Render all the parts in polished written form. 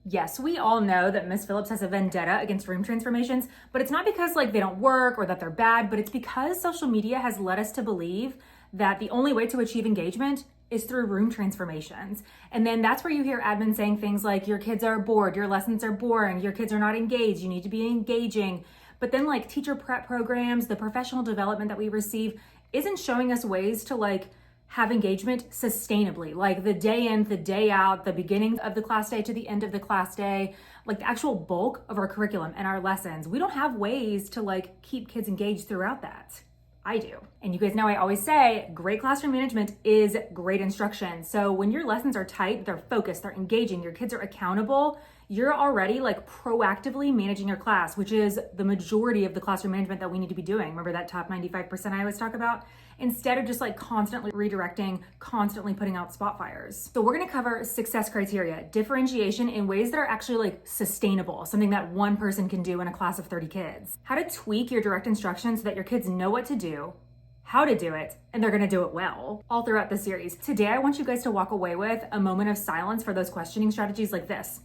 Yes, we all know that Miss Phillips has a vendetta against room transformations, but it's not because like they don't work or that they're bad, but it's because social media has led us to believe that the only way to achieve engagement is through room transformations. And then that's where you hear admins saying things like, your kids are bored, your lessons are boring, your kids are not engaged, you need to be engaging. But then like teacher prep programs, the professional development that we receive isn't showing us ways to like have engagement sustainably, like the day in, the day out, the beginning of the class day to the end of the class day, like the actual bulk of our curriculum and our lessons. We don't have ways to like keep kids engaged throughout that. I do. And you guys know I always say great classroom management is great instruction. So when your lessons are tight, they're focused, they're engaging, your kids are accountable, you're already like proactively managing your class, which is the majority of the classroom management that we need to be doing. Remember that top 95% I always talk about? Instead of just like constantly redirecting, constantly putting out spot fires. So we're gonna cover success criteria, differentiation in ways that are actually like sustainable, something that one person can do in a class of 30 kids. How to tweak your direct instruction so that your kids know what to do, how to do it, and they're gonna do it well all throughout the series. Today, I want you guys to walk away with a moment of silence for those questioning strategies like this.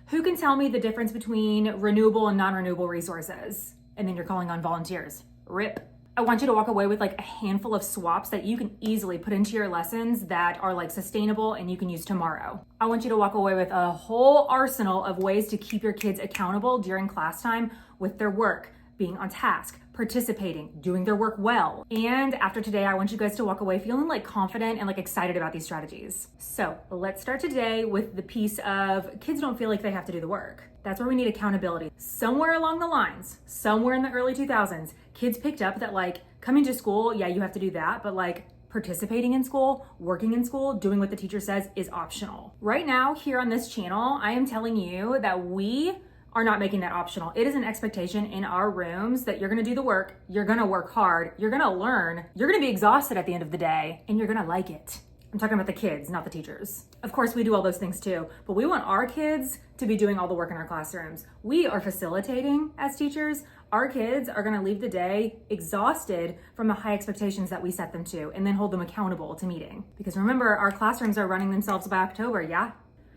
Who can tell me the difference between renewable and non-renewable resources? And then you're calling on volunteers. RIP. I want you to walk away with like a handful of swaps that you can easily put into your lessons that are like sustainable and you can use tomorrow. I want you to walk away with a whole arsenal of ways to keep your kids accountable during class time with their work, being on task, participating, doing their work well. And after today, I want you guys to walk away feeling like confident and like excited about these strategies. So let's start today with the piece of kids don't feel like they have to do the work. That's where we need accountability. Somewhere along the lines, somewhere in the early 2000s, kids picked up that like coming to school, yeah, you have to do that, but like participating in school, working in school, doing what the teacher says is optional. Right now, here on this channel, I am telling you that we are not making that optional. It is an expectation in our rooms that you're gonna do the work, you're gonna work hard, you're gonna learn, you're gonna be exhausted at the end of the day, and you're gonna like it. I'm talking about the kids, not the teachers. Of course, we do all those things too, but we want our kids to be doing all the work in our classrooms. We are facilitating as teachers. Our kids are gonna leave the day exhausted from the high expectations that we set them to and then hold them accountable to meeting. Because remember, our classrooms are running themselves by October, yeah?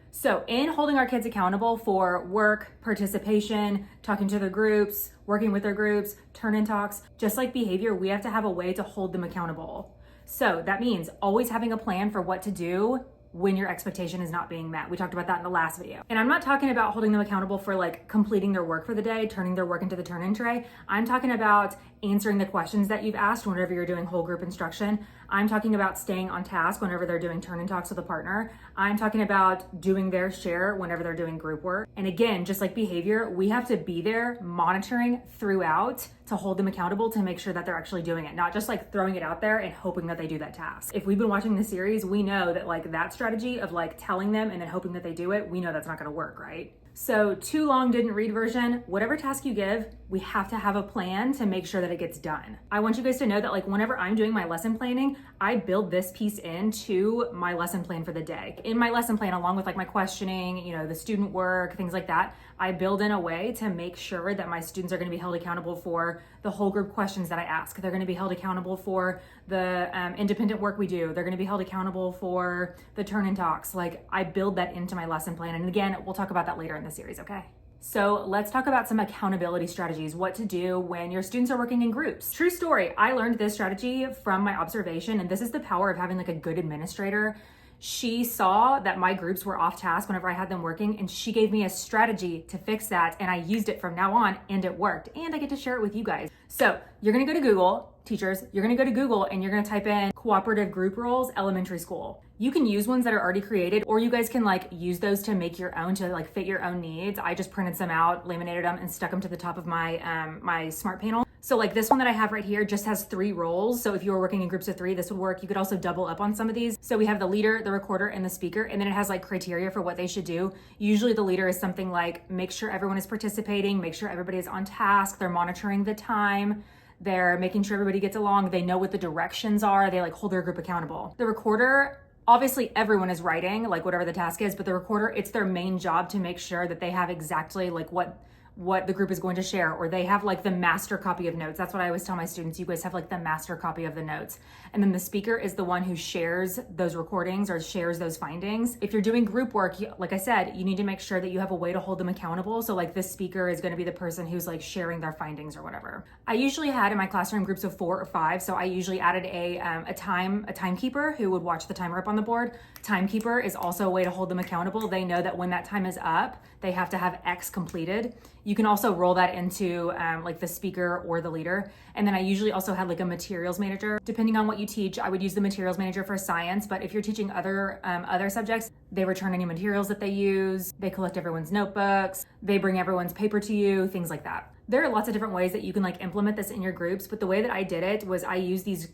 So in holding our kids accountable for work, participation, talking to their groups, working with their groups, turn-in talks, just like behavior, we have to have a way to hold them accountable. So that means always having a plan for what to do when your expectation is not being met. We talked about that in the last video. And I'm not talking about holding them accountable for like completing their work for the day, turning their work into the turn-in tray. I'm talking about answering the questions that you've asked whenever you're doing whole group instruction. I'm talking about staying on task whenever they're doing turn-in talks with a partner. I'm talking about doing their share whenever they're doing group work. And again, just like behavior, we have to be there monitoring throughout to hold them accountable to make sure that they're actually doing it, not just like throwing it out there and hoping that they do that task. If we've been watching the series, we know that like that strategy of like telling them and then hoping that they do it, we know that's not gonna work, right? So too long didn't read version, whatever task you give, we have to have a plan to make sure that it gets done. I want you guys to know that like whenever I'm doing my lesson planning, I build this piece into my lesson plan for the day. In my lesson plan, along with like my questioning, you know, the student work, things like that, I build in a way to make sure that my students are gonna be held accountable for the whole group questions that I ask. They're gonna be held accountable for the independent work we do. They're gonna be held accountable for the turn-in talks. Like I build that into my lesson plan. And again, we'll talk about that later in the series, okay? So let's talk about some accountability strategies, what to do when your students are working in groups. True story, I learned this strategy from my observation, and this is the power of having like a good administrator. She saw that my groups were off task whenever I had them working, and she gave me a strategy to fix that, and I used it from now on, and it worked, and I get to share it with you guys. So you're gonna go to Google, teachers, you're gonna go to Google and you're gonna type in cooperative group roles, elementary school. You can use ones that are already created, or you guys can like use those to make your own, to like fit your own needs. I just printed some out, laminated them, and stuck them to the top of my my smart panel. So like this one that I have right here just has 3 roles. So if you were working in groups of 3, this would work. You could also double up on some of these. So we have the leader, the recorder, and the speaker, and then it has like criteria for what they should do. Usually the leader is something like make sure everyone is participating, make sure everybody is on task, they're monitoring the time, they're making sure everybody gets along, they know what the directions are, they like hold their group accountable. The recorder, obviously everyone is writing like whatever the task is, but the recorder, it's their main job to make sure that they have exactly like what the group is going to share, or they have like the master copy of notes. That's what I always tell my students. You guys have like the master copy of the notes. and then the speaker is the one who shares those recordings or shares those findings. If you're doing group work, like I said, you need to make sure that you have a way to hold them accountable. So like this speaker is going to be the person who's like sharing their findings or whatever. I usually had in my classroom groups of 4 or 5, so I usually added a timekeeper who would watch the timer up on the board. Timekeeper is also a way to hold them accountable. They know that when that time is up, they have to have X completed. You can also roll that into like the speaker or the leader. And then I usually also had like a materials manager. Depending on what you teach, I would use the materials manager for science, but if you're teaching other subjects, they return any materials that they use, they collect everyone's notebooks, they bring everyone's paper to you, things like that. There are lots of different ways that you can like implement this in your groups, but the way that I did it was I used these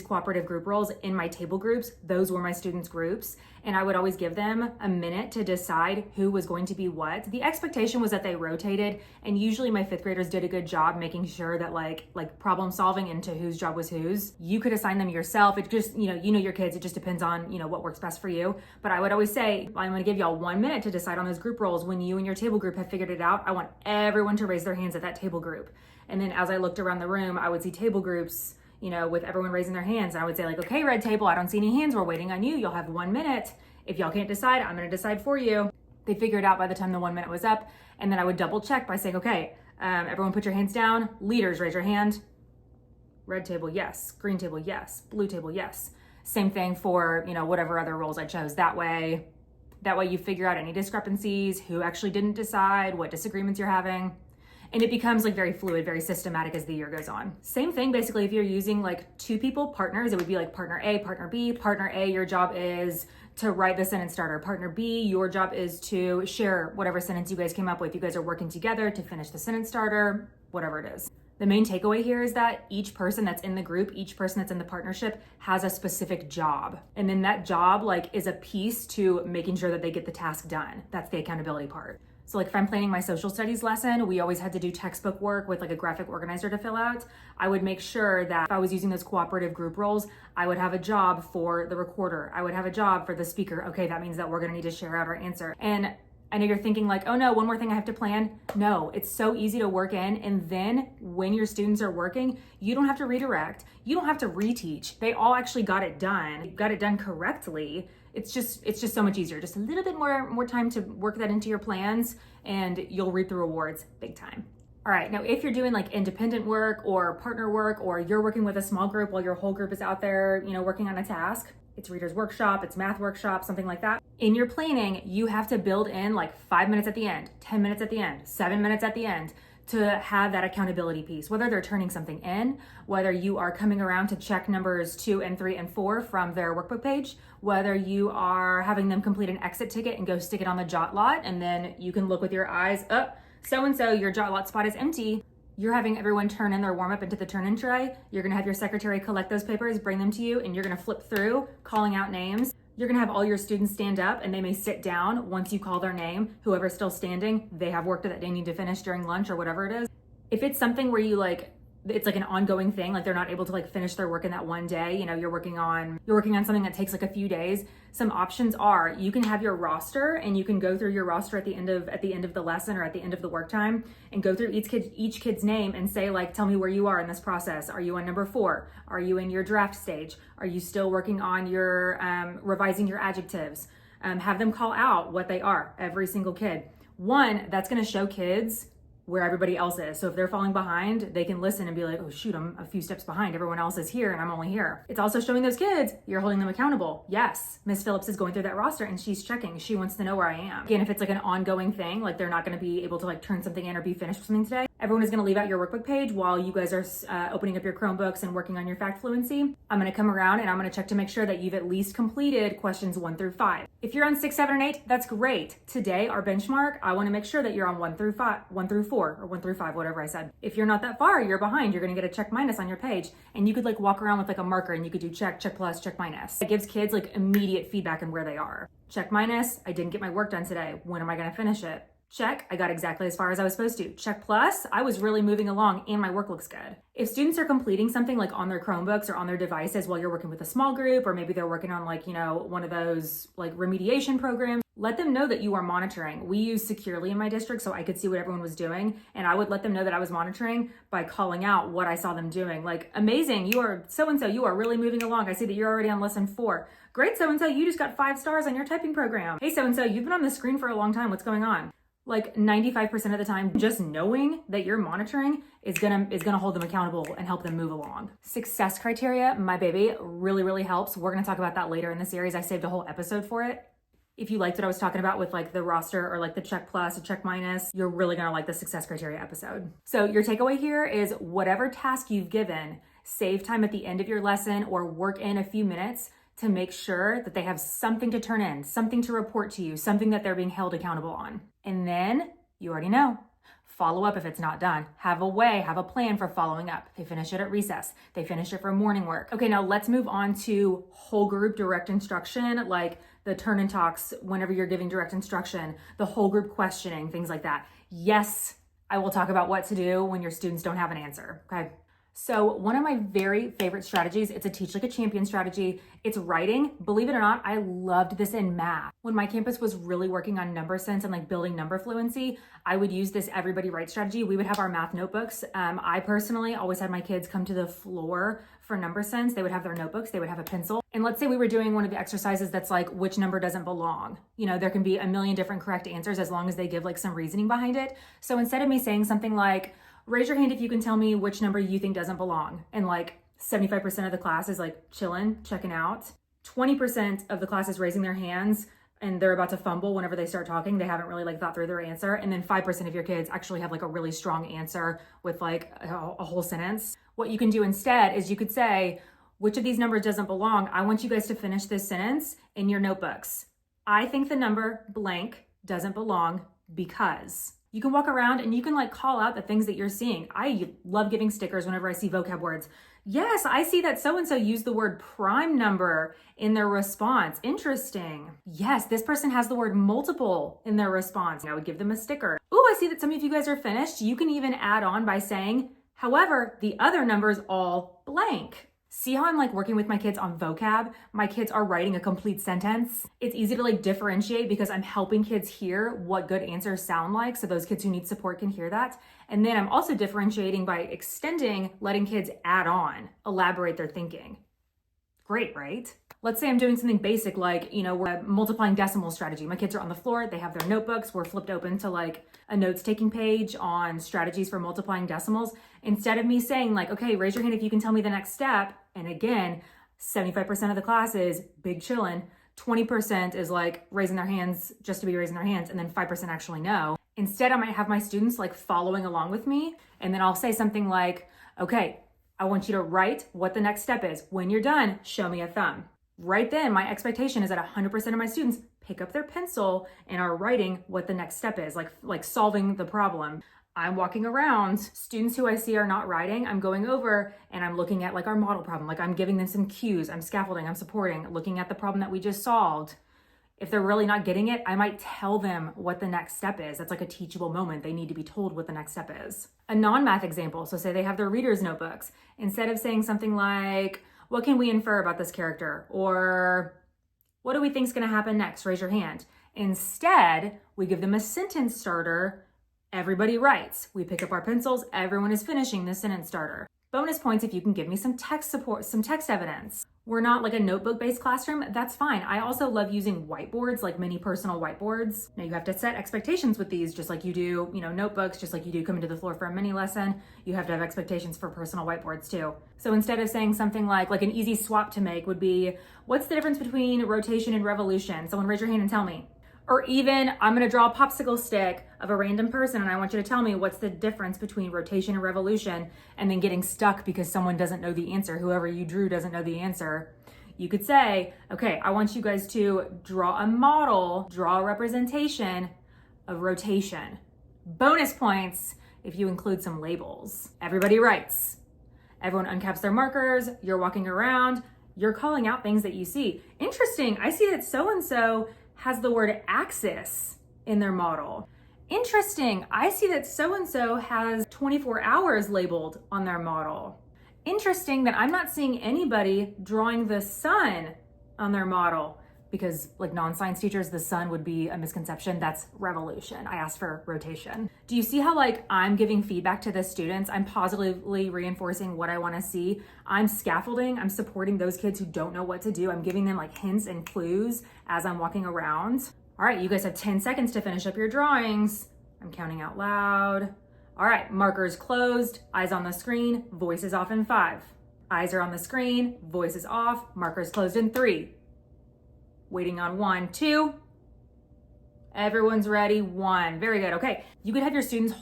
cooperative group roles in my table groups. Those were my students' groups, and I would always give them a minute to decide who was going to be what. The expectation was that they rotated, and usually my 5th graders did a good job making sure that like problem solving into whose job was whose. You could assign them yourself. It just, you know your kids, it just depends on, what works best for you. But I would always say, I'm gonna give y'all 1 minute to decide on those group roles. When you and your table group have figured it out, I want everyone to raise their hands at that table group. And then as I looked around the room, I would see table groups, with everyone raising their hands. And I would say like, okay, red table, I don't see any hands. We're waiting on you. You'll have 1 minute. If y'all can't decide, I'm going to decide for you. They figured it out by the time the 1 minute was up. And then I would double check by saying, okay, everyone put your hands down. Leaders, raise your hand. Red table, yes. Green table, yes. Blue table, yes. Same thing for, whatever other roles I chose. That way you figure out any discrepancies, who actually didn't decide, what disagreements you're having. And it becomes like very fluid, very systematic as the year goes on. Same thing, basically, if you're using like 2 people, partners, it would be like partner A, partner B. Partner A, your job is to write the sentence starter. Partner B, your job is to share whatever sentence you guys came up with. You guys are working together to finish the sentence starter, whatever it is. The main takeaway here is that each person that's in the group, each person that's in the partnership has a specific job. And then that job is a piece to making sure that they get the task done. That's the accountability part. So like if I'm planning my social studies lesson, we always had to do textbook work with like a graphic organizer to fill out. I would make sure that if I was using those cooperative group roles, I would have a job for the recorder. I would have a job for the speaker. Okay, that means that we're gonna need to share out our answer. And I know you're thinking like, oh no, one more thing I have to plan. No, it's so easy to work in. And then when your students are working, you don't have to redirect. You don't have to reteach. They all actually got it done. You got it done correctly. It's just so much easier. Just a little bit more time to work that into your plans, and you'll reap the rewards big time. All right, now if you're doing like independent work or partner work, or you're working with a small group while your whole group is out there, working on a task, it's reader's workshop, it's math workshop, something like that. In your planning, you have to build in like 5 minutes at the end, 10 minutes at the end, 7 minutes at the end, to have that accountability piece, whether they're turning something in, whether you are coming around to check numbers 2 and 3 and 4 from their workbook page, whether you are having them complete an exit ticket and go stick it on the jot lot, and then you can look with your eyes, so-and-so, your jot lot spot is empty. You're having everyone turn in their warm-up into the turn-in tray. You're gonna have your secretary collect those papers, bring them to you, and you're gonna flip through, calling out names. You're gonna have all your students stand up, and they may sit down once you call their name. Whoever's still standing, they have work that they need to finish during lunch or whatever it is. If it's something where you it's like an ongoing thing, like they're not able to finish their work in that one day, you're working on something that takes like a few days, some options are you can have your roster, and you can go through your roster at the end of the lesson or at the end of the work time, and go through each kid's name and say tell me where you are in this process. Are you on number 4? Are you in your draft stage? Are you still working on your revising your adjectives? Have them call out what they are, every single kid. One, that's going to show kids where everybody else is. So if they're falling behind, they can listen and be like, oh shoot, I'm a few steps behind. Everyone else is here and I'm only here. It's also showing those kids you're holding them accountable. Yes, Miss Phillips is going through that roster and she's checking. She wants to know where I am. Again, if it's an ongoing thing, they're not going to be able to turn something in or be finished with something today, everyone is going to leave out your workbook page while you guys are opening up your Chromebooks and working on your fact fluency. I'm going to come around and I'm going to check to make sure that you've at least completed questions 1 through 5. If you're on 6, 7, and 8, that's great. Today, our benchmark, I want to make sure that you're on 1 through 4, or 1 through 5, whatever I said. If you're not that far, you're behind, you're going to get a check minus on your page. And you could walk around with a marker and you could do check, check plus, check minus. It gives kids immediate feedback on where they are. Check minus, I didn't get my work done today. When am I going to finish it? Check, I got exactly as far as I was supposed to. Check plus, I was really moving along and my work looks good. If students are completing something on their Chromebooks or on their devices while you're working with a small group, or maybe they're working on one of those remediation programs, let them know that you are monitoring. We use Securely in my district so I could see what everyone was doing. And I would let them know that I was monitoring by calling out what I saw them doing. Like, amazing, you are so-and-so, you are really moving along. I see that you're already on lesson 4. Great, so-and-so, you just got 5 stars on your typing program. Hey, so-and-so, you've been on the screen for a long time. What's going on? Like 95% of the time, just knowing that you're monitoring is gonna hold them accountable and help them move along. Success criteria, my baby, really helps. We're gonna talk about that later in the series. I saved a whole episode for it. If you liked what I was talking about with like the roster or like the check plus, a check minus, you're really gonna like the success criteria episode. So your takeaway here is whatever task you've given, save time at the end of your lesson or work in a few minutes to make sure that they have something to turn in, something to report to you, something that they're being held accountable on. And then you already know, follow up if it's not done. Have a plan for following up. They finish it at recess. They finish it for morning work. Okay, now let's move on to whole group direct instruction, like the turn and talks whenever you're giving direct instruction, the whole group questioning, things like that. Yes, I will talk about what to do when your students don't have an answer, okay? So one of my very favorite strategies, it's a teach like a champion strategy. It's writing. Believe it or not, I loved this in math. When my campus was really working on number sense and like building number fluency, I would use this everybody write strategy. We would have our math notebooks. I personally always had my kids come to the floor for number sense. They would have their notebooks, they would have a pencil. And let's say we were doing one of the exercises that's like, which number doesn't belong? You know, there can be a million different correct answers as long as they give like some reasoning behind it. So instead of me saying something like, raise your hand if you can tell me which number you think doesn't belong. And like 75% of the class is like chilling, checking out. 20% of the class is raising their hands and they're about to fumble whenever they start talking. They haven't really like thought through their answer. And then 5% of your kids actually have like a really strong answer with like a whole sentence. What you can do instead is you could say, which of these numbers doesn't belong? I want you guys to finish this sentence in your notebooks. I think the number blank doesn't belong because. You can walk around and you can like call out the things that you're seeing. I love giving stickers whenever I see vocab words. Yes, I see that so-and-so used the word prime number in their response. Interesting. Yes, this person has the word multiple in their response. I would give them a sticker. Oh, I see that some of you guys are finished. You can even add on by saying, however, the other number's all blank. See how I'm like working with my kids on vocab? My kids are writing a complete sentence. It's easy to like differentiate because I'm helping kids hear what good answers sound like. So those kids who need support can hear that. And then I'm also differentiating by extending, letting kids add on, elaborate their thinking. Great, right? Let's say I'm doing something basic like, you know, we're multiplying decimal strategy. My kids are on the floor, they have their notebooks, we're flipped open to like a notes taking page on strategies for multiplying decimals. Instead of me saying like, okay, raise your hand if you can tell me the next step. And again, 75% of the class is big chillin'. 20% is like raising their hands just to be raising their hands. And then 5% actually know. Instead, I might have my students like following along with me. And then I'll say something like, okay, I want you to write what the next step is. When you're done, show me a thumb. Right then, my expectation is that 100% of my students pick up their pencil and are writing what the next step is, like solving the problem. I'm walking around, students who I see are not writing, I'm going over and I'm looking at like our model problem, like I'm giving them some cues, I'm scaffolding, I'm supporting, looking at the problem that we just solved. If they're really not getting it, I might tell them what the next step is. That's like a teachable moment. They need to be told what the next step is. A non-math example, so say they have their reader's notebooks. Instead of saying something like, what can we infer about this character? Or what do we think is gonna happen next? Raise your hand. Instead, we give them a sentence starter. Everybody writes. We pick up our pencils. Everyone is finishing the sentence starter. Bonus points if you can give me some text support, some text evidence. We're not like a notebook-based classroom. That's fine. I also love using whiteboards, like mini personal whiteboards. Now you have to set expectations with these, just like you do, you know, notebooks, just like you do coming to the floor for a mini lesson. You have to have expectations for personal whiteboards too. So instead of saying something like an easy swap to make would be, what's the difference between rotation and revolution? Someone raise your hand and tell me. Or even, I'm gonna draw a popsicle stick of a random person and I want you to tell me what's the difference between rotation and revolution, and then getting stuck because someone doesn't know the answer, whoever you drew doesn't know the answer. You could say, okay, I want you guys to draw a model, draw a representation of rotation. Bonus points if you include some labels. Everybody writes. Everyone uncaps their markers, you're walking around, you're calling out things that you see. Interesting, I see that so-and-so has the word axis in their model. Interesting, I see that so-and-so has 24 hours labeled on their model. Interesting that I'm not seeing anybody drawing the sun on their model. because like non-science teachers, the sun would be a misconception. That's revolution. I asked for rotation. Do you see how like I'm giving feedback to the students? I'm positively reinforcing what I want to see. I'm scaffolding. I'm supporting those kids who don't know what to do. I'm giving them like hints and clues as I'm walking around. All right, you guys have 10 seconds to finish up your drawings. I'm counting out loud. All right, markers closed, eyes on the screen, voices off in 5. Eyes are on the screen, voices off, markers closed in 3. Waiting on 1, 2. Everyone's ready, 1. Very good. Okay, you could have your students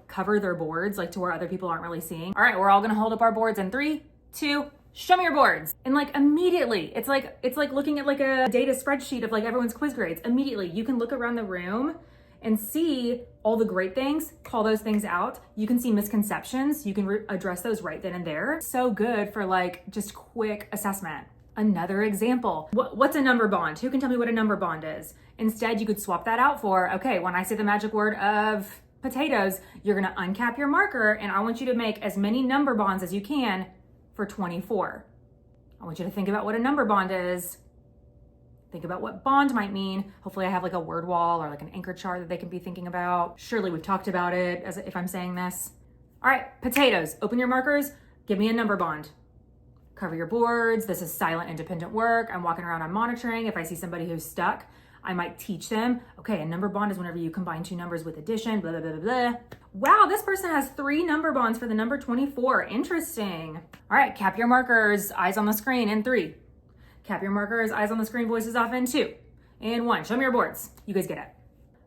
cover their boards like to where other people aren't really seeing. All right, we're all gonna hold up our boards in 3, 2, show me your boards. And like immediately, it's like looking at like a data spreadsheet of like everyone's quiz grades. Immediately, you can look around the room and see all the great things, call those things out. You can see misconceptions. You can address those right then and there. So good for like just quick assessment. Another example, what's a number bond? Who can tell me what a number bond is? Instead, you could swap that out for, okay, when I say the magic word of potatoes, you're gonna uncap your marker and I want you to make as many number bonds as you can for 24. I want you to think about what a number bond is. Think about what bond might mean. Hopefully I have like a word wall or like an anchor chart that they can be thinking about. Surely we've talked about it as if I'm saying this. All right, potatoes, open your markers, give me a number bond. Cover your boards. This is silent, independent work. I'm walking around, I'm monitoring. If I see somebody who's stuck, I might teach them, okay, a number bond is whenever you combine 2 numbers with addition, blah, blah, blah, blah, blah. Wow, this person has 3 number bonds for the number 24. Interesting. All right, cap your markers, eyes on the screen in 3. Cap your markers, eyes on the screen, voices off in 2. And 1, show me your boards. You guys get it.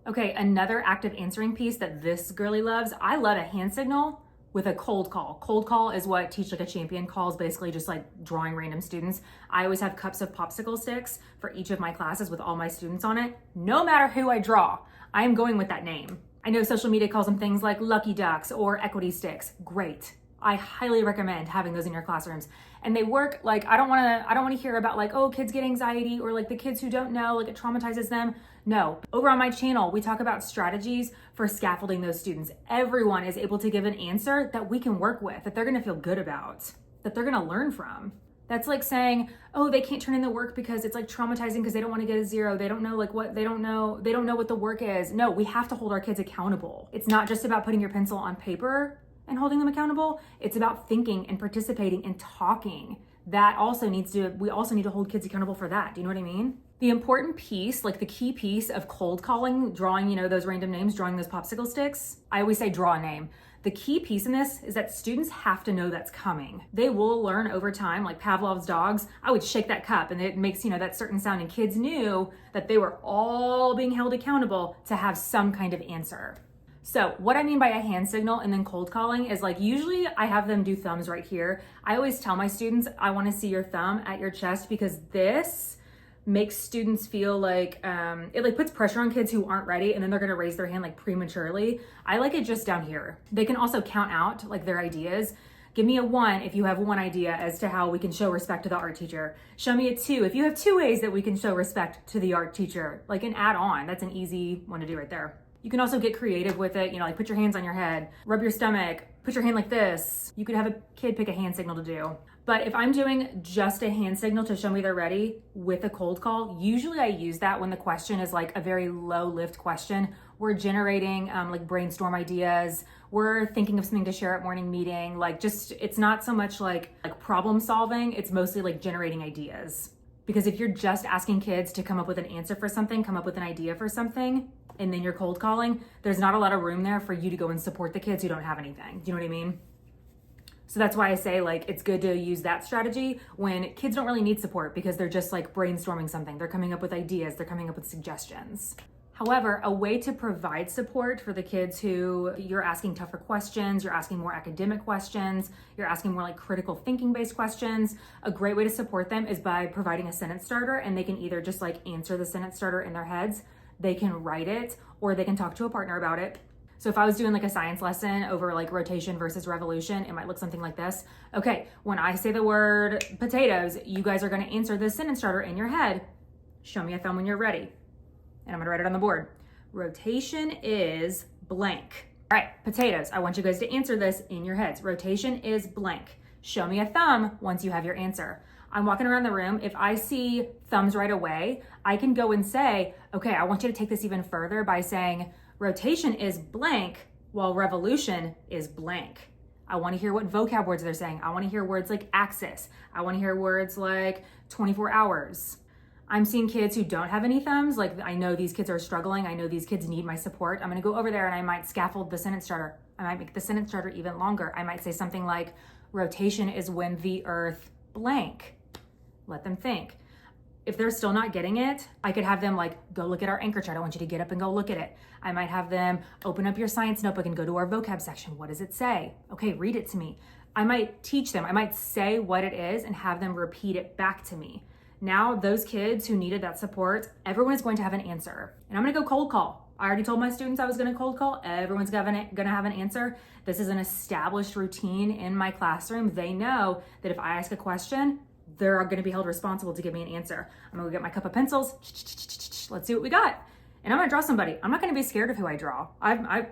Okay, another active answering piece that this girly loves. I love a hand signal with a cold call. Cold call is what Teach Like a Champion calls basically just like drawing random students. I always have cups of popsicle sticks for each of my classes with all my students on it. No matter who I draw, I am going with that name. I know social media calls them things like lucky ducks or equity sticks. Great. I highly recommend having those in your classrooms. And they work like, I don't wanna hear about like, oh, kids get anxiety or like the kids who don't know, like it traumatizes them. No, over on my channel, we talk about strategies for scaffolding those students. Everyone is able to give an answer that we can work with, that they're gonna feel good about, that they're gonna learn from. That's like saying, oh, they can't turn in the work because it's like traumatizing because they don't want to get a 0. They don't know like what, they don't know what the work is. No, we have to hold our kids accountable. It's not just about putting your pencil on paper and holding them accountable. It's about thinking and participating and talking. We also need to hold kids accountable for that. Do you know what I mean? The important piece, like the key piece of cold calling, drawing, those random names, drawing those popsicle sticks. I always say draw a name. The key piece in this is that students have to know that's coming. They will learn over time, like Pavlov's dogs. I would shake that cup and it makes, that certain sound, and kids knew that they were all being held accountable to have some kind of answer. So what I mean by a hand signal and then cold calling is like, usually I have them do thumbs right here. I always tell my students, I want to see your thumb at your chest because this makes students feel like, it like puts pressure on kids who aren't ready and then they're going to raise their hand like prematurely. I like it just down here. They can also count out like their ideas. Give me a 1 if you have 1 idea as to how we can show respect to the art teacher. Show me a 2 if you have 2 ways that we can show respect to the art teacher, like an add-on. That's an easy one to do right there. You can also get creative with it, like put your hands on your head, rub your stomach, put your hand like this. You could have a kid pick a hand signal to do. But if I'm doing just a hand signal to show me they're ready with a cold call, usually I use that when the question is like a very low lift question. We're generating like brainstorm ideas. We're thinking of something to share at morning meeting. Like just, it's not so much like problem solving. It's mostly like generating ideas. Because if you're just asking kids to come up with an answer for something, come up with an idea for something, and then you're cold calling, there's not a lot of room there for you to go and support the kids who don't have anything. Do you know what I mean? So that's why I say like, it's good to use that strategy when kids don't really need support because they're just like brainstorming something. They're coming up with ideas. They're coming up with suggestions. However, a way to provide support for the kids who you're asking tougher questions, you're asking more academic questions, you're asking more like critical thinking based questions, a great way to support them is by providing a sentence starter, and they can either just like answer the sentence starter in their heads, they can write it, or they can talk to a partner about it. So if I was doing like a science lesson over like rotation versus revolution, it might look something like this. Okay, when I say the word potatoes, you guys are gonna answer this sentence starter in your head. Show me a thumb when you're ready. And I'm gonna write it on the board. Rotation is blank. All right, potatoes. I want you guys to answer this in your heads. Rotation is blank. Show me a thumb once you have your answer. I'm walking around the room. If I see thumbs right away, I can go and say, okay, I want you to take this even further by saying rotation is blank while revolution is blank. I want to hear what vocab words they're saying. I want to hear words like axis. I want to hear words like 24 hours. I'm seeing kids who don't have any thumbs. Like, I know these kids are struggling. I know these kids need my support. I'm going to go over there and I might scaffold the sentence starter. I might make the sentence starter even longer. I might say something like, rotation is when the earth blank. Let them think. If they're still not getting it, I could have them like, go look at our anchor chart. I want you to get up and go look at it. I might have them open up your science notebook and go to our vocab section. What does it say? Okay, read it to me. I might teach them. I might say what it is and have them repeat it back to me. Now, those kids who needed that support, everyone is going to have an answer. And I'm going to go cold call. I already told my students I was going to cold call. Everyone's going to have an answer. This is an established routine in my classroom. They know that if I ask a question, they're going to be held responsible to give me an answer. I'm going to go get my cup of pencils. Let's see what we got. And I'm going to draw somebody. I'm not going to be scared of who I draw.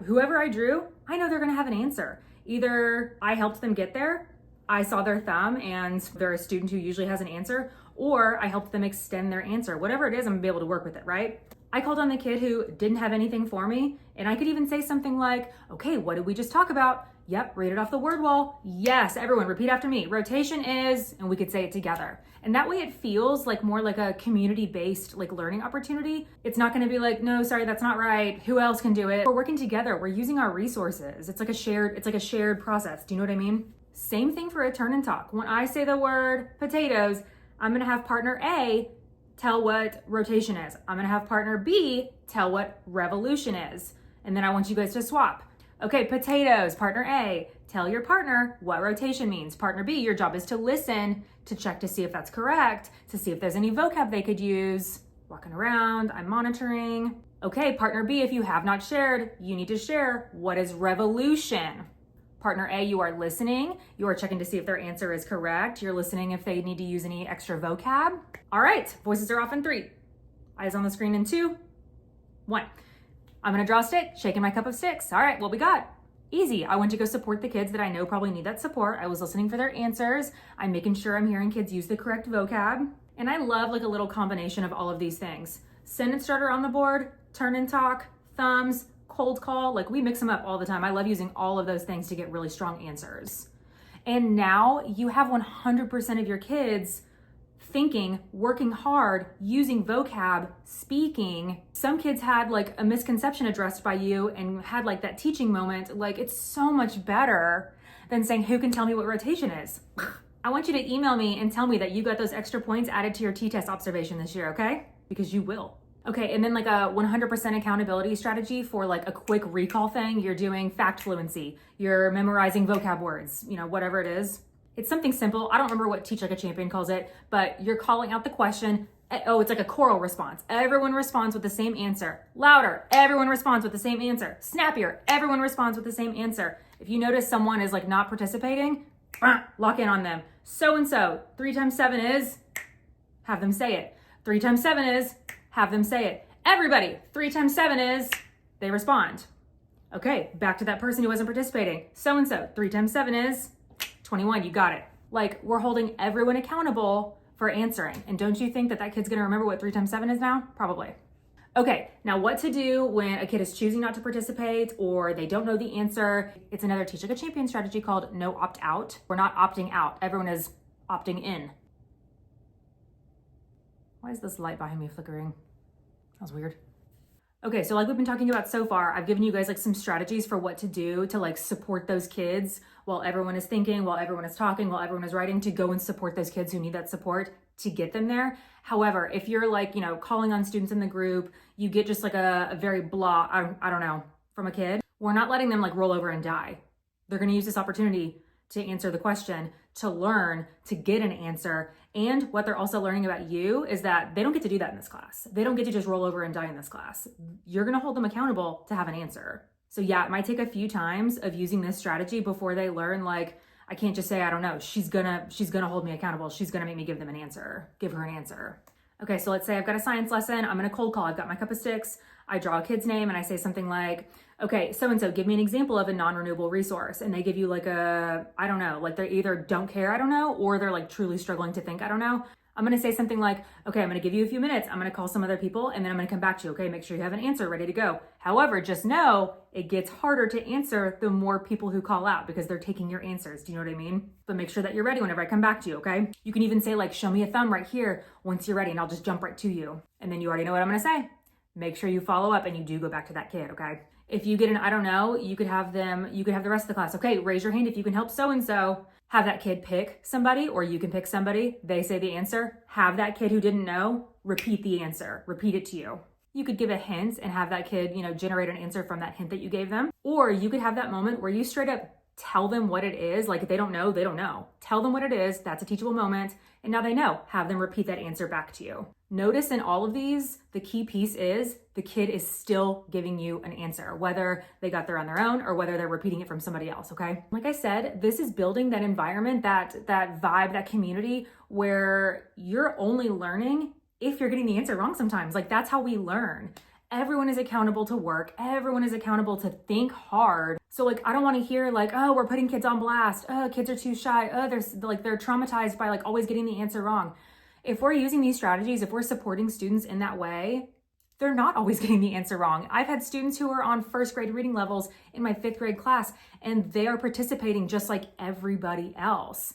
Whoever I drew, I know they're going to have an answer. Either I helped them get there, I saw their thumb and they're a student who usually has an answer, or I helped them extend their answer. Whatever it is, I'm gonna be able to work with it, right? I called on the kid who didn't have anything for me, and I could even say something like, okay, what did we just talk about? Yep, read it off the word wall. Yes, everyone repeat after me. Rotation is, and we could say it together. And that way it feels like more like a community-based like learning opportunity. It's not gonna be like, no, sorry, that's not right. Who else can do it? We're working together, we're using our resources. It's like a shared process. Do you know what I mean? Same thing for a turn and talk. When I say the word potatoes, I'm gonna have partner A tell what rotation is. I'm gonna have partner B tell what revolution is. And then I want you guys to swap. Okay, potatoes, partner A, tell your partner what rotation means. Partner B, your job is to listen, to check to see if that's correct, to see if there's any vocab they could use. Walking around, I'm monitoring. Okay, partner B, if you have not shared, you need to share what is revolution. Partner A, you are listening. You are checking to see if their answer is correct. You're listening if they need to use any extra vocab. All right, voices are off in 3. Eyes on the screen in 2, 1. I'm gonna draw a stick, shaking my cup of sticks. All right, what we got? Easy. I went to go support the kids that I know probably need that support. I was listening for their answers. I'm making sure I'm hearing kids use the correct vocab. And I love like a little combination of all of these things. Sentence starter on the board, turn and talk, thumbs, cold call, like we mix them up all the time. I love using all of those things to get really strong answers. And now you have 100% of your kids thinking, working hard, using vocab, speaking. Some kids had like a misconception addressed by you and had like that teaching moment. Like, it's so much better than saying, who can tell me what rotation is? I want you to email me and tell me that you got those extra points added to your T-test observation this year, okay? Because you will. Okay, and then like a 100% accountability strategy for like a quick recall thing. You're doing fact fluency, you're memorizing vocab words, you know, whatever it is. It's something simple. I don't remember what Teach Like a Champion calls it, but you're calling out the question. Oh, it's like a choral response. Everyone responds with the same answer. Louder, everyone responds with the same answer. Snappier, everyone responds with the same answer. If you notice someone is like not participating, lock in on them. So-and-so, 3 times 7 is, have them say it. 3 times 7 is, have them say it. Everybody, 3 times 7 is, they respond. Okay, back to that person who wasn't participating. So-and-so, 3 times 7 is 21, you got it. Like, we're holding everyone accountable for answering. And don't you think that that kid's gonna remember what 3 times 7 is now? Probably. Okay, now what to do when a kid is choosing not to participate or they don't know the answer. It's another Teach Like a Champion strategy called no opt out. We're not opting out, everyone is opting in. Why is this light behind me flickering? That was weird. Okay, so like we've been talking about so far, I've given you guys like some strategies for what to do to like support those kids while everyone is thinking, while everyone is talking, while everyone is writing, to go and support those kids who need that support to get them there. However, if you're like, you know, calling on students in the group, you get just like a very blah, I don't know, from a kid, we're not letting them like roll over and die. They're gonna use this opportunity to answer the question, to learn, to get an answer. And what they're also learning about you is that they don't get to do that in this class. They don't get to just roll over and die in this class. You're gonna hold them accountable to have an answer. So yeah, it might take a few times of using this strategy before they learn, like, I can't just say, I don't know, she's gonna hold me accountable. She's gonna make me give them an answer, give her an answer. Okay, so let's say I've got a science lesson. I'm gonna cold call. I've got my cup of sticks. I draw a kid's name and I say something like, okay, so-and-so, give me an example of a non-renewable resource. And they give you like I don't know, like they either don't care, I don't know, or they're like truly struggling to think, I don't know. I'm gonna say something like, okay, I'm gonna give you a few minutes. I'm gonna call some other people and then I'm gonna come back to you. Okay, make sure you have an answer ready to go. However, just know it gets harder to answer the more people who call out because they're taking your answers. Do you know what I mean? But make sure that you're ready whenever I come back to you, okay? You can even say like, show me a thumb right here once you're ready and I'll just jump right to you. And then you already know what I'm gonna say. Make sure you follow up and you do go back to that kid, okay? If you get an I don't know, you could have the rest of the class. Okay, raise your hand if you can help so-and-so. Have that kid pick somebody or you can pick somebody. They say the answer. Have that kid who didn't know repeat the answer. Repeat it to you. You could give a hint and have that kid, generate an answer from that hint that you gave them. Or you could have that moment where you straight up tell them what it is. Like if they don't know, they don't know. Tell them what it is. That's a teachable moment. And now they know. Have them repeat that answer back to you. Notice in all of these, the key piece is the kid is still giving you an answer, whether they got there on their own or whether they're repeating it from somebody else, okay? Like I said, this is building that environment, that vibe, that community where you're only learning if you're getting the answer wrong sometimes. Like that's how we learn. Everyone is accountable to work. Everyone is accountable to think hard. So like, I don't want to hear like, oh, we're putting kids on blast. Oh, kids are too shy. Oh, they're traumatized by like always getting the answer wrong. If we're using these strategies, if we're supporting students in that way, they're not always getting the answer wrong. I've had students who are on first grade reading levels in my 5th grade class, and they are participating just like everybody else.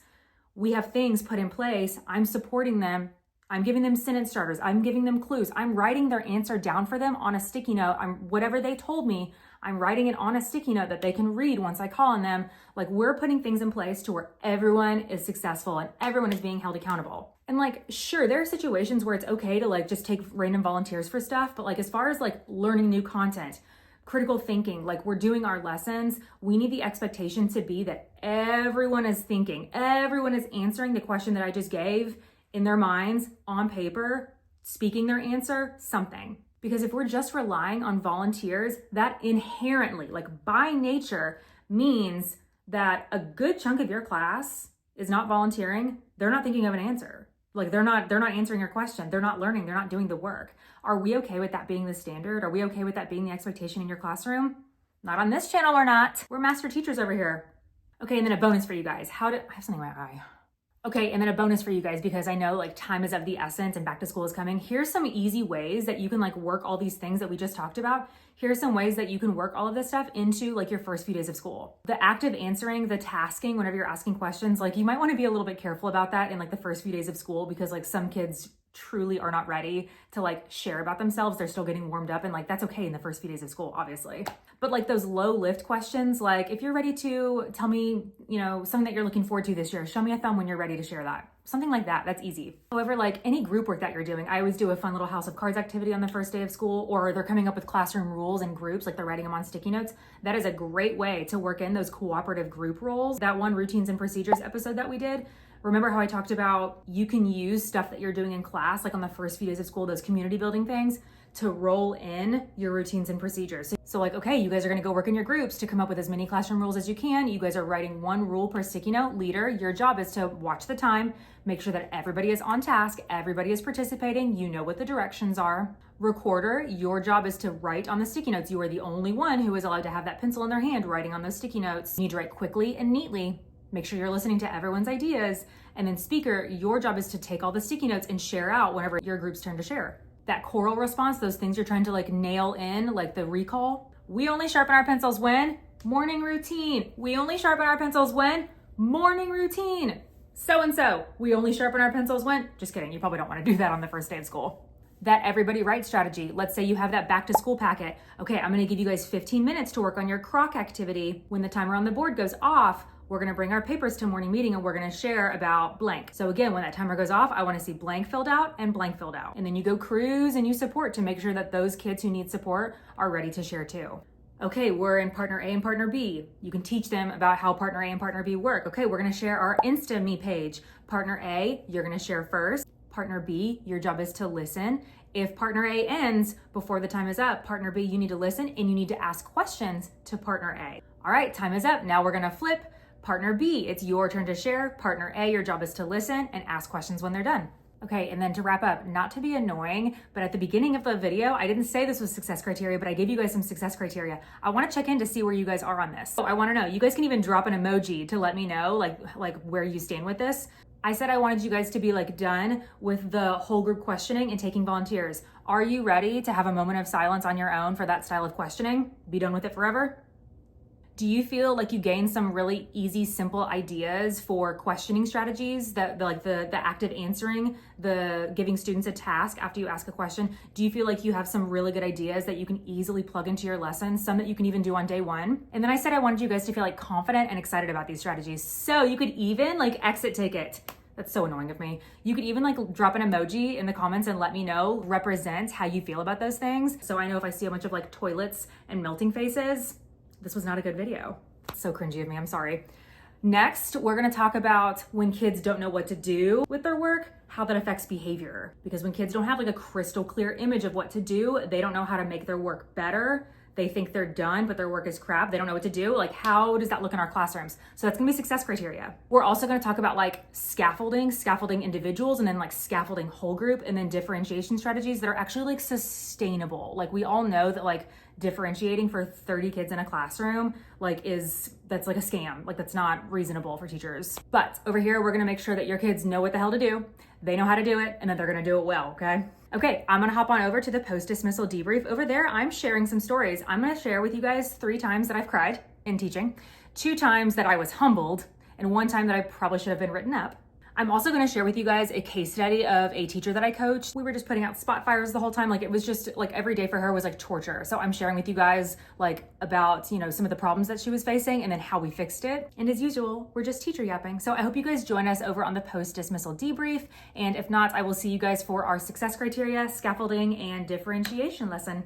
We have things put in place. I'm supporting them. I'm giving them sentence starters. I'm giving them clues. I'm writing their answer down for them on a sticky note. Whatever they told me, I'm writing it on a sticky note that they can read once I call on them. Like we're putting things in place to where everyone is successful and everyone is being held accountable. And like, sure, there are situations where it's okay to like just take random volunteers for stuff. But like, as far as like learning new content, critical thinking, like we're doing our lessons, we need the expectation to be that everyone is thinking, everyone is answering the question that I just gave in their minds on paper, speaking their answer, something. Because if we're just relying on volunteers, that inherently, like by nature, means that a good chunk of your class is not volunteering. They're not thinking of an answer. Like they're not answering your question. They're not learning. They're not doing the work. Are we okay with that being the standard? Are we okay with that being the expectation in your classroom? Not on this channel, we're not. We're master teachers over here. Okay, and then a bonus for you guys. I have something in my eye. Okay, and then a bonus for you guys, because I know like time is of the essence and back to school is coming. Here's some easy ways that you can like work all these things that we just talked about. Here's some ways that you can work all of this stuff into like your first few days of school. The active answering, the tasking, whenever you're asking questions, like you might want to be a little bit careful about that in like the first few days of school, because like some kids truly are not ready to like share about themselves. They're still getting warmed up, and like that's okay in the first few days of school, obviously. But like those low lift questions, like if you're ready to tell me, something that you're looking forward to this year, show me a thumb when you're ready to share that. Something like that, that's easy. However, like any group work that you're doing, I always do a fun little house of cards activity on the first day of school, or they're coming up with classroom rules and groups, like they're writing them on sticky notes. That is a great way to work in those cooperative group roles. That one routines and procedures episode that we did, remember how I talked about you can use stuff that you're doing in class, like on the first few days of school, those community building things, to roll in your routines and procedures. So like, okay, you guys are gonna go work in your groups to come up with as many classroom rules as you can. You guys are writing one rule per sticky note. Leader, your job is to watch the time, make sure that everybody is on task, everybody is participating, you know what the directions are. Recorder, your job is to write on the sticky notes. You are the only one who is allowed to have that pencil in their hand writing on those sticky notes. You need to write quickly and neatly. Make sure you're listening to everyone's ideas. And then speaker, your job is to take all the sticky notes and share out whenever your group's turn to share. That choral response, those things you're trying to like nail in, like the recall. We only sharpen our pencils when? Morning routine. We only sharpen our pencils when? Morning routine. So-and-so, we only sharpen our pencils when? Just kidding, you probably don't want to do that on the first day of school. That everybody write strategy. Let's say you have that back to school packet. Okay, I'm gonna give you guys 15 minutes to work on your crock activity. When the timer on the board goes off, we're gonna bring our papers to morning meeting and we're gonna share about blank. So again, when that timer goes off, I wanna see blank filled out and blank filled out. And then you go cruise and you support to make sure that those kids who need support are ready to share too. Okay, we're in partner A and partner B. You can teach them about how partner A and partner B work. Okay, we're gonna share our Insta.me page. Partner A, you're gonna share first. Partner B, your job is to listen. If partner A ends before the time is up, partner B, you need to listen and you need to ask questions to partner A. All right, time is up. Now we're gonna flip. Partner B, it's your turn to share. Partner A, your job is to listen and ask questions when they're done. Okay, and then to wrap up, not to be annoying, but at the beginning of the video, I didn't say this was success criteria, but I gave you guys some success criteria. I wanna check in to see where you guys are on this. So I wanna know, you guys can even drop an emoji to let me know like where you stand with this. I said I wanted you guys to be like done with the whole group questioning and taking volunteers. Are you ready to have a moment of silence on your own for that style of questioning? Be done with it forever? Do you feel like you gained some really easy, simple ideas for questioning strategies that like the active answering, the giving students a task after you ask a question? Do you feel like you have some really good ideas that you can easily plug into your lessons, some that you can even do on day one? And then I said I wanted you guys to feel like confident and excited about these strategies. So you could even like exit ticket. That's so annoying of me. You could even like drop an emoji in the comments and let me know, represent how you feel about those things. So I know if I see a bunch of like toilets and melting faces, this was not a good video. So cringy of me, I'm sorry. Next, we're gonna talk about when kids don't know what to do with their work, how that affects behavior. Because when kids don't have like a crystal clear image of what to do, they don't know how to make their work better. They think they're done, but their work is crap. They don't know what to do. Like, how does that look in our classrooms? So that's gonna be success criteria. We're also gonna talk about like scaffolding individuals, and then like scaffolding whole group, and then differentiation strategies that are actually like sustainable. Like we all know that like differentiating for 30 kids in a classroom that's like a scam. Like that's not reasonable for teachers. But over here, we're gonna make sure that your kids know what the hell to do, they know how to do it, and that they're gonna do it well, okay? Okay, I'm gonna hop on over to the post-dismissal debrief. Over there, I'm sharing some stories. I'm gonna share with you guys 3 times that I've cried in teaching, 2 times that I was humbled, and 1 time that I probably should have been written up. I'm also gonna share with you guys a case study of a teacher that I coached. We were just putting out spot fires the whole time. Like it was just like every day for her was like torture. So I'm sharing with you guys like about, you know, some of the problems that she was facing and then how we fixed it. And as usual, we're just teacher yapping. So I hope you guys join us over on the post-dismissal debrief. And if not, I will see you guys for our success criteria, scaffolding, and differentiation lesson.